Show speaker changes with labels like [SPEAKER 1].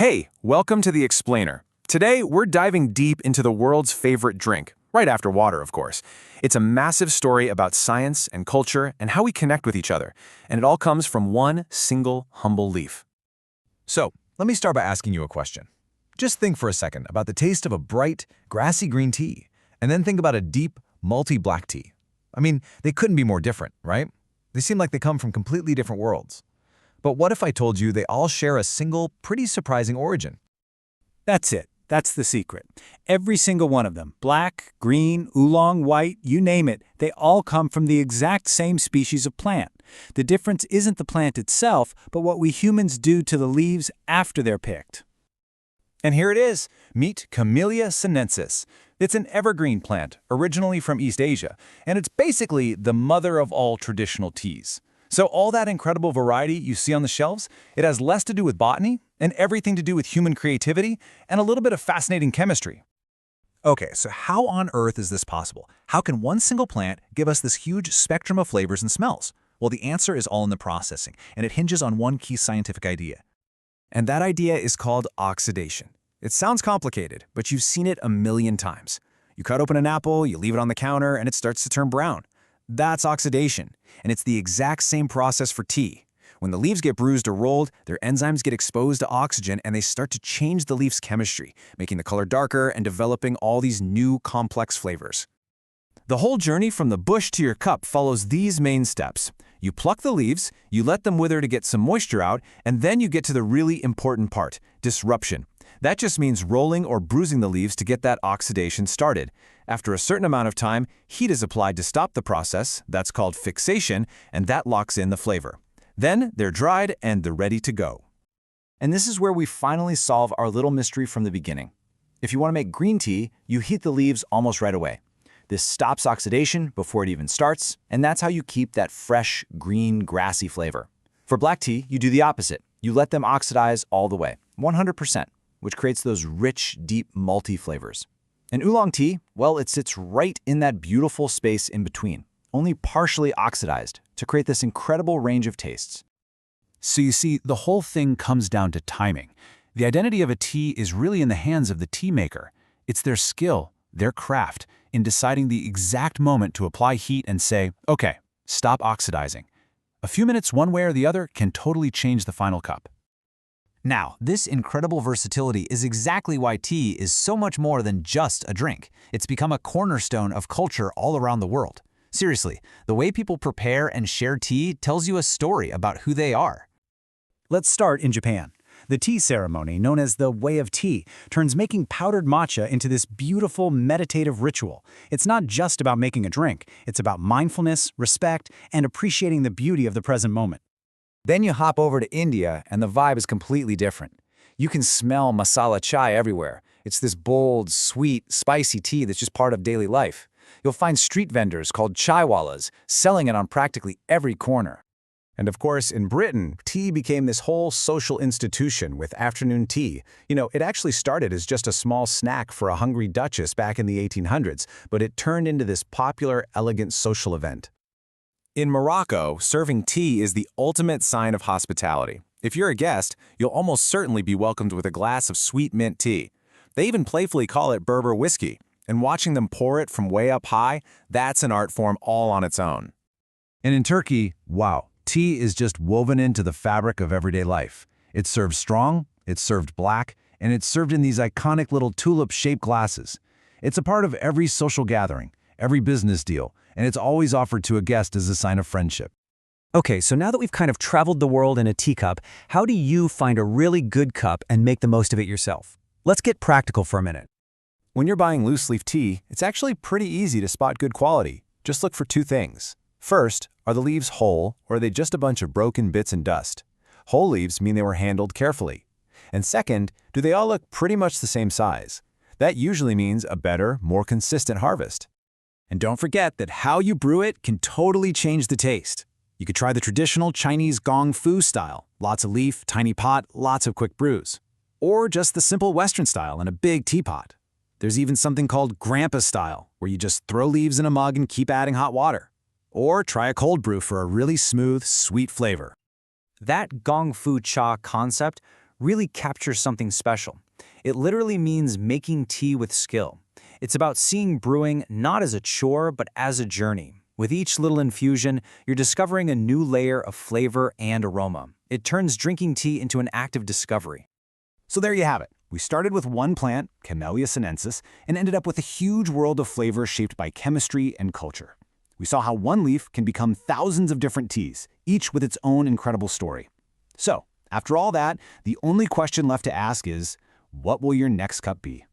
[SPEAKER 1] Hey, welcome to The Explainer. Today, we're diving deep into the world's favorite drink, right after water, of course. It's a massive story about science and culture and how we connect with each other, and it all comes from one single humble leaf.
[SPEAKER 2] So, let me start by asking you a question. Just think for a second about the taste of a bright, grassy green tea, and then think about a deep, malty black tea. I mean, they couldn't be more different, right? They seem like they come from completely different worlds. But what if I told you they all share a single, pretty surprising origin?
[SPEAKER 3] That's it. That's the secret. Every single one of them, black, green, oolong, white, you name it, they all come from the exact same species of plant. The difference isn't the plant itself, but what we humans do to the leaves after they're picked.
[SPEAKER 1] And here it is. Meet Camellia sinensis. It's an evergreen plant, originally from East Asia, and it's basically the mother of all traditional teas. So all that incredible variety you see on the shelves, it has less to do with botany and everything to do with human creativity and a little bit of fascinating chemistry.
[SPEAKER 4] Okay, so how on earth is this possible? How can one single plant give us this huge spectrum of flavors and smells? Well, the answer is all in the processing, and it hinges on one key scientific idea.
[SPEAKER 1] And that idea is called oxidation. It sounds complicated, but you've seen it a million times. You cut open an apple, you leave it on the counter, and it starts to turn brown. That's oxidation, and it's the exact same process for tea. When the leaves get bruised or rolled, their enzymes get exposed to oxygen and they start to change the leaf's chemistry, making the color darker and developing all these new complex flavors. The whole journey from the bush to your cup follows these main steps. You pluck the leaves, you let them wither to get some moisture out, and then you get to the really important part, disruption. That just means rolling or bruising the leaves to get that oxidation started. After a certain amount of time, heat is applied to stop the process, that's called fixation, and that locks in the flavor. Then they're dried and they're ready to go.
[SPEAKER 5] And this is where we finally solve our little mystery from the beginning. If you want to make green tea, you heat the leaves almost right away. This stops oxidation before it even starts, and that's how you keep that fresh, green, grassy flavor. For black tea, you do the opposite. You let them oxidize all the way, 100%, which creates those rich, deep, malty flavors. And oolong tea, well, it sits right in that beautiful space in between, only partially oxidized, to create this incredible range of tastes.
[SPEAKER 3] So you see, the whole thing comes down to timing. The identity of a tea is really in the hands of the tea maker. It's their skill, their craft, in deciding the exact moment to apply heat and say, okay, stop oxidizing. A few minutes one way or the other can totally change the final cup.
[SPEAKER 4] Now, this incredible versatility is exactly why tea is so much more than just a drink. It's become a cornerstone of culture all around the world. Seriously, the way people prepare and share tea tells you a story about who they are.
[SPEAKER 3] Let's start in Japan. The tea ceremony, known as the Way of Tea, turns making powdered matcha into this beautiful meditative ritual. It's not just about making a drink, it's about mindfulness, respect, and appreciating the beauty of the present moment.
[SPEAKER 5] Then you hop over to India, and the vibe is completely different. You can smell masala chai everywhere. It's this bold, sweet, spicy tea that's just part of daily life. You'll find street vendors called chaiwalas selling it on practically every corner.
[SPEAKER 1] And of course, in Britain, tea became this whole social institution with afternoon tea. It actually started as just a small snack for a hungry duchess back in the 1800s, but it turned into this popular, elegant social event. In Morocco, serving tea is the ultimate sign of hospitality. If you're a guest, you'll almost certainly be welcomed with a glass of sweet mint tea. They even playfully call it Berber whiskey, and watching them pour it from way up high, that's an art form all on its own.
[SPEAKER 2] And in Turkey, wow, tea is just woven into the fabric of everyday life. It's served strong, it's served black, and it's served in these iconic little tulip-shaped glasses. It's a part of every social gathering, every business deal, and it's always offered to a guest as a sign of friendship.
[SPEAKER 6] Okay, so now that we've kind of traveled the world in a teacup, how do you find a really good cup and make the most of it yourself? Let's get practical for a minute.
[SPEAKER 1] When you're buying loose-leaf tea, it's actually pretty easy to spot good quality. Just look for two things. First, are the leaves whole, or are they just a bunch of broken bits and dust? Whole leaves mean they were handled carefully. And second, do they all look pretty much the same size? That usually means a better, more consistent harvest. And don't forget that how you brew it can totally change the taste. You could try the traditional Chinese gong fu style, lots of leaf, tiny pot, lots of quick brews. Or just the simple Western style in a big teapot. There's even something called grandpa style, where you just throw leaves in a mug and keep adding hot water. Or try a cold brew for a really smooth, sweet flavor.
[SPEAKER 5] That gong fu cha concept
[SPEAKER 6] really captures something special. It literally means making tea with skill. It's about seeing brewing not as a chore, but as a journey. With each little infusion, you're discovering a new layer of flavor and aroma. It turns drinking tea into an act of discovery.
[SPEAKER 3] So there you have it. We started with one plant, Camellia sinensis, and ended up with a huge world of flavor shaped by chemistry and culture. We saw how one leaf can become thousands of different teas, each with its own incredible story. So, after all that, the only question left to ask is, what will your next cup be?